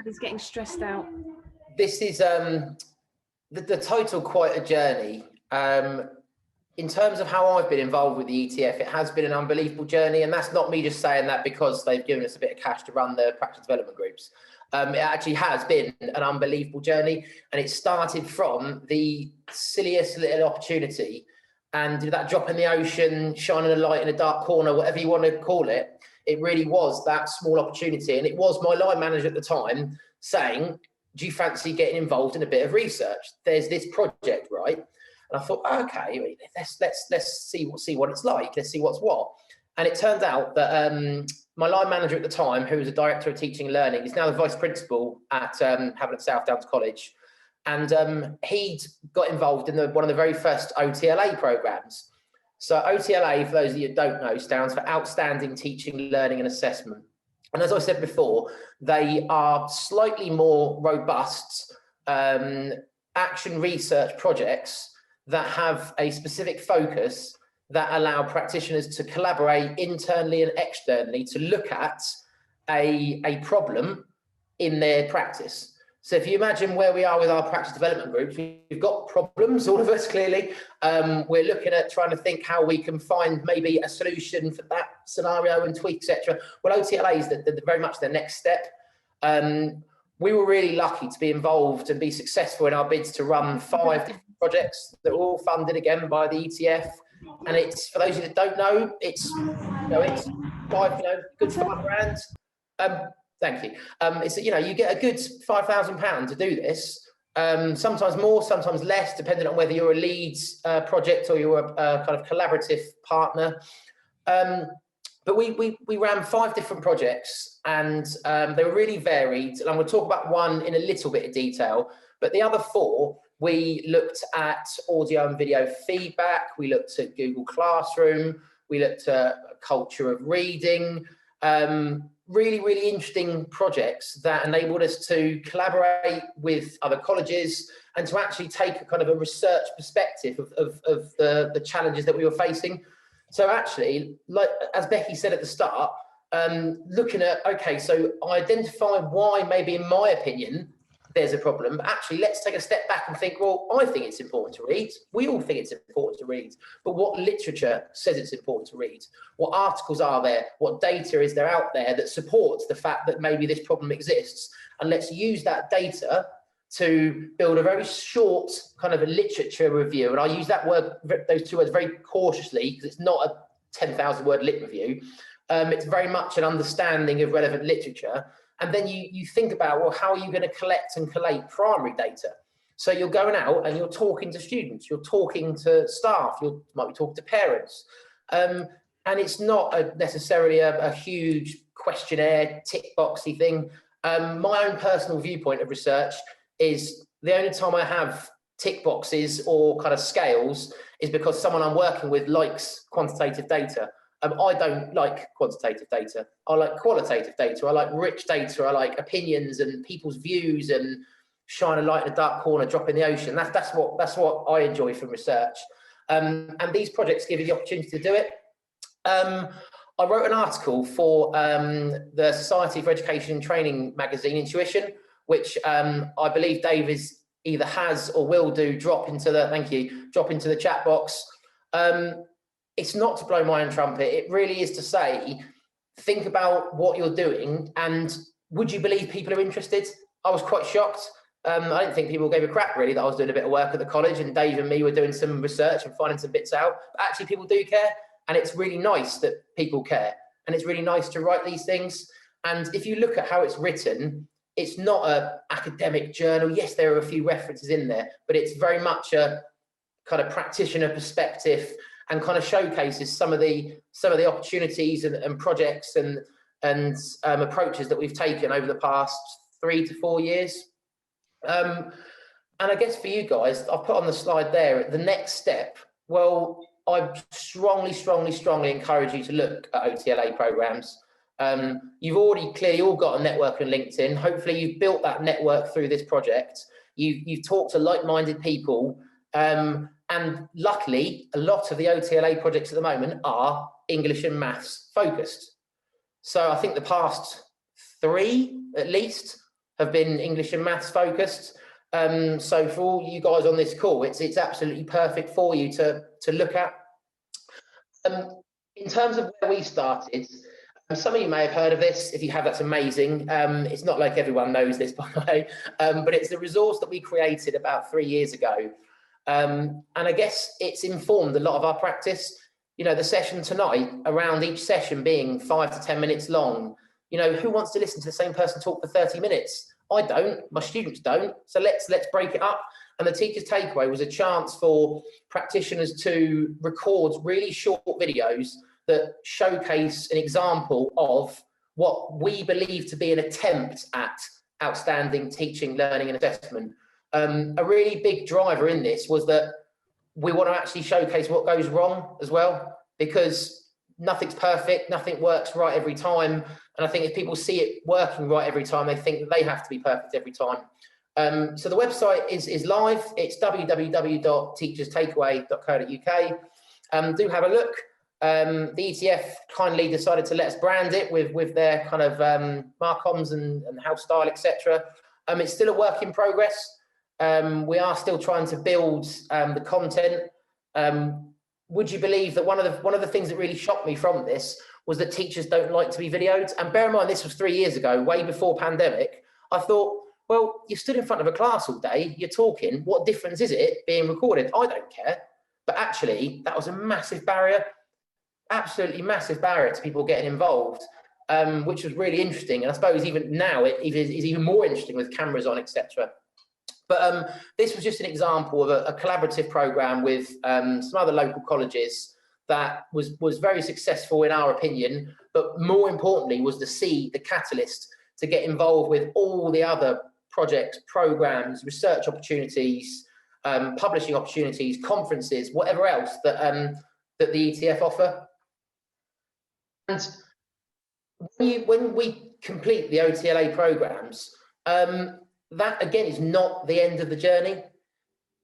He's getting stressed out. This is the title, Quite a Journey. In terms of how I've been involved with the ETF, it has been an unbelievable journey, and that's not me just saying that because they've given us a bit of cash to run the practice development groups. It actually has been an unbelievable journey, and it started from the silliest little opportunity, and that drop in the ocean, shining a light in a dark corner, whatever you want to call it. It really was that small opportunity, and it was my line manager at the time saying, do you fancy getting involved in a bit of research? There's this project, right? And I thought, okay, let's see what it's like. Let's see what's what. And it turned out that my line manager at the time, who was a director of teaching and learning, is now the vice principal at Havant South Downs College. And he'd got involved in one of the very first OTLA programs. So OTLA, for those of you who don't know, stands for Outstanding Teaching, Learning and Assessment. And as I said before, they are slightly more robust action research projects that have a specific focus that allow practitioners to collaborate internally and externally to look at a problem in their practice. So if you imagine where we are with our practice development groups, we've got problems, all of us clearly. We're looking at trying to think how we can find maybe a solution for that scenario and tweak, etc. Well, OTLA is very much the next step. We were really lucky to be involved and be successful in our bids to run 5 different projects that were all funded again by the ETF. And it's, for those of you that don't know, it's good £5,000. Thank you. It's, you get a good £5,000 to do this. Sometimes more, sometimes less, depending on whether you're a leads project or you're a kind of collaborative partner. But we ran 5 different projects, and they were really varied. And I'm going to talk about one in a little bit of detail, but the other 4, we looked at audio and video feedback. We looked at Google Classroom. We looked at culture of reading. Really, really interesting projects that enabled us to collaborate with other colleges and to actually take a kind of a research perspective of the challenges that we were facing. So actually, like as Becky said at the start, looking at, okay, so identify why maybe in my opinion there's a problem, but actually let's take a step back and think, well, I think it's important to read. We all think it's important to read, but what literature says it's important to read? What articles are there? What data is there out there that supports the fact that maybe this problem exists? And let's use that data to build a very short kind of a literature review. And I use that word, those 2 words very cautiously, because it's not a 10,000 word lit review. It's very much an understanding of relevant literature. And then you think about, well, how are you going to collect and collate primary data? So you're going out and you're talking to students, you're talking to staff, you might be talking to parents. And it's not necessarily a huge questionnaire, tick boxy thing. My own personal viewpoint of research is the only time I have tick boxes or kind of scales is because someone I'm working with likes quantitative data. I don't like quantitative data. I like qualitative data. I like rich data. I like opinions and people's views and shine a light in a dark corner, drop in the ocean. That's what I enjoy from research. And these projects give you the opportunity to do it. I wrote an article for the Society for Education and Training magazine, Intuition, which I believe Dave either has or will do drop into the chat box. It's not to blow my own trumpet. It really is to say, think about what you're doing and would you believe people are interested? I was quite shocked. I didn't think people gave a crap really that I was doing a bit of work at the college and Dave and me were doing some research and finding some bits out. But actually people do care, and it's really nice that people care, and it's really nice to write these things. And if you look at how it's written, it's not an academic journal. Yes, there are a few references in there, but it's very much a kind of practitioner perspective and kind of showcases some of the opportunities and projects and approaches that we've taken over the past 3 to 4 years. And I guess for you guys, I've put on the slide there, the next step, well, I strongly encourage you to look at OTLA programs. You've clearly all got a network on LinkedIn. Hopefully you've built that network through this project. You've talked to like-minded people. And luckily, a lot of the OTLA projects at the moment are English and maths focused. So I think the past 3, at least, have been English and maths focused. So for all you guys on this call, it's absolutely perfect for you to look at. In terms of where we started, some of you may have heard of this. If you have, that's amazing. It's not like everyone knows this, by the way, but it's the resource that we created about 3 years ago. And I guess it's informed a lot of our practice. You know, the session tonight, around each session being 5 to 10 minutes long, you know, who wants to listen to the same person talk for 30 minutes? I don't, my students don't. So let's break it up. And the teacher's takeaway was a chance for practitioners to record really short videos that showcase an example of what we believe to be an attempt at outstanding teaching, learning and assessment. A really big driver in this was that we want to actually showcase what goes wrong as well, because nothing's perfect, nothing works right every time. And I think if people see it working right every time, they think that they have to be perfect every time. So the website is live. It's www.teacherstakeaway.co.uk. Do have a look. The ETF kindly decided to let us brand it with their kind of marcoms and house style, etc. It's still a work in progress. We are still trying to build the content. Would you believe that one of the things that really shocked me from this was that teachers don't like to be videoed? And bear in mind, this was 3 years ago, way before pandemic. I thought, well, you stood in front of a class all day, you're talking, what difference is it being recorded? I don't care. But actually, that was a massive barrier, absolutely massive barrier to people getting involved, which was really interesting. And I suppose even now it is even more interesting with cameras on, etc. But this was just an example of a collaborative program with some other local colleges that was very successful in our opinion, but more importantly was to see the catalyst to get involved with all the other projects, programs, research opportunities, publishing opportunities, conferences, whatever else that that the ETF offer. And when we complete the OTLA programs, that again is not the end of the journey.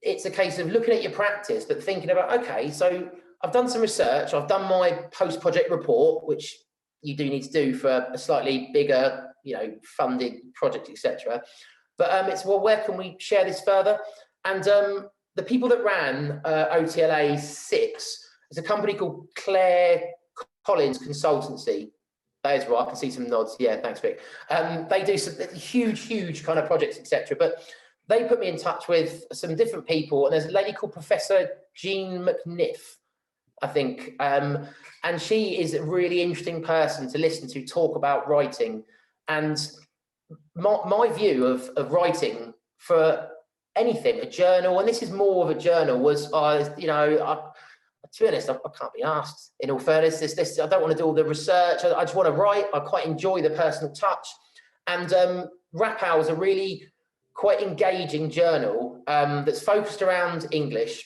It's a case of looking at your practice, but thinking about, okay, so I've done some research, I've done my post-project report, which you do need to do for a slightly bigger, you know, funded project, etc. But it's, well, where can we share this further? And the people that ran OTLA 6 is a company called Claire Collins Consultancy. That is right, I can see some nods. Yeah, thanks, Vic. They do some huge kind of projects, etc. But they put me in touch with some different people, and there's a lady called Professor Jean McNiff, I think, and she is a really interesting person to listen to talk about writing. And my view of writing for anything, a journal, and this is more of a journal, was, you know, to be honest, I can't be asked, in all fairness. I don't want to do all the research. I just want to write. I quite enjoy the personal touch. And Rappel is a really quite engaging journal that's focused around English.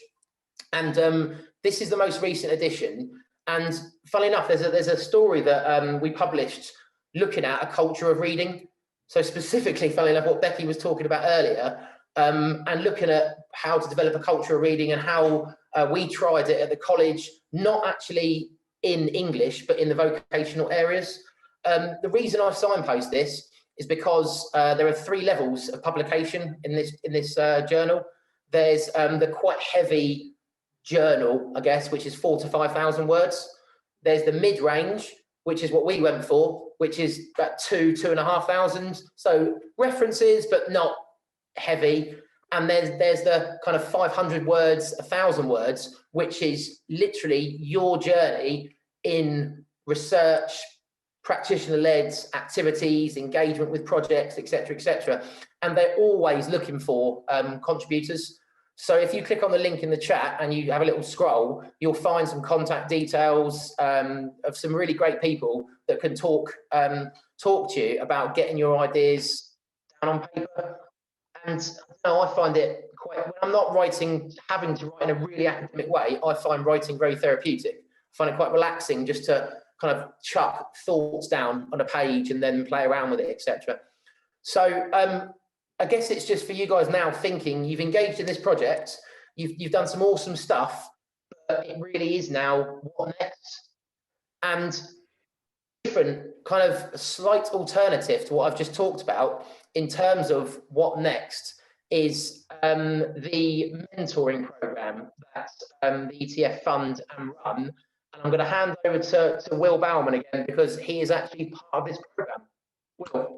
And this is the most recent edition. And funnily enough, there's a story that we published looking at a culture of reading. So specifically, funnily enough, what Becky was talking about earlier, and looking at how to develop a culture of reading and how we tried it at the college, not actually in English, but in the vocational areas. The reason I signpost this is because there are 3 levels of publication in this journal. There's the quite heavy journal, I guess, which is 4,000 to 5,000 words. There's the mid-range, which is what we went for, which is about 2,500. So references, but not heavy. And there's the kind of 500 words, 1,000 words, which is literally your journey in research, practitioner-led activities, engagement with projects, etc., etc. And they're always looking for contributors. So if you click on the link in the chat and you have a little scroll, you'll find some contact details of some really great people that can talk to you about getting your ideas down on paper. And you know, I find it quite, when I'm not having to write in a really academic way, I find writing very therapeutic. I find it quite relaxing just to kind of chuck thoughts down on a page and then play around with it, etc. So I guess it's just for you guys now thinking, you've engaged in this project, you've done some awesome stuff, but it really is now what next? And different kind of a slight alternative to what I've just talked about in terms of what next is the mentoring program that the ETF fund and run. And I'm going to hand over to Will Bauman again, because he is actually part of this program. Will.